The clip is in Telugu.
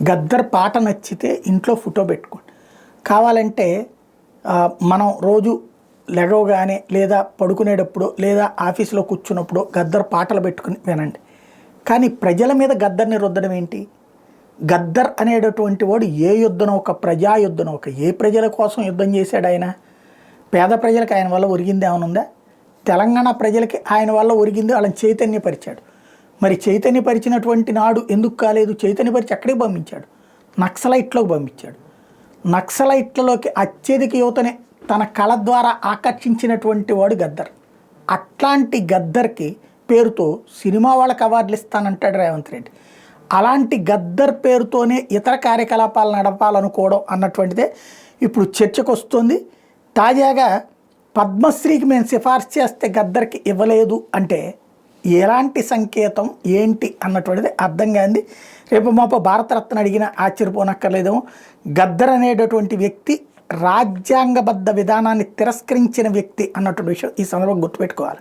గద్దర్ పాట నచ్చితే ఇంట్లో ఫోటో పెట్టుకోండి. కావాలంటే మనం రోజు లెగవగానే లేదా పడుకునేటప్పుడు లేదా ఆఫీసులో కూర్చున్నప్పుడు గద్దర్ పాటలు పెట్టుకుని వినండి. కానీ ప్రజల మీద గద్దర్ని రుద్దడం ఏంటి? గద్దర్ అనేటటువంటి వాడు ఏ యుద్ధం ఒక ప్రజా యుద్ధం ఒక ఏ ప్రజల కోసం యుద్ధం చేశాడు ఆయన? పేద ప్రజలకు ఆయన వల్ల ఒరిగింది ఏమైనా ఉందా? తెలంగాణ ప్రజలకి ఆయన వల్ల ఒరిగింది వాళ్ళని చైతన్యపరిచాడు. మరి చైతన్యపరిచినటువంటి నాడు ఎందుకు కాలేదు? చైతన్యపరిచి ఎక్కడికి పంపించాడు? నక్సలైట్లోకి పంపించాడు. నక్సలైట్లలోకి అత్యధిక యువతని తన కళ ద్వారా ఆకర్షించినటువంటి వాడు గద్దర్. అట్లాంటి గద్దర్కి పేరుతో సినిమా వాళ్ళకి అవార్డులు ఇస్తానంటాడు రేవంత్ రెడ్డి. అలాంటి గద్దర్ పేరుతోనే ఇతర కార్యకలాపాలు నడపాలనుకోవడం అన్నటువంటిదే ఇప్పుడు చర్చకు వస్తుంది. తాజాగా పద్మశ్రీకి మేము సిఫార్సు చేస్తే గద్దర్కి ఇవ్వలేదు అంటే ఎలాంటి సంకేతం ఏంటి అన్నటువంటిది అర్థం కాంది. రేపు మాపో భారతరత్న అడిగిన ఆశ్చర్యపోనక్కర్లేదేమో. గద్దర్ అనేటటువంటి వ్యక్తి రాజ్యాంగబద్ధ విధానాన్ని తిరస్కరించిన వ్యక్తి అన్నటువంటి విషయం ఈ సందర్భంగా గుర్తుపెట్టుకోవాలి.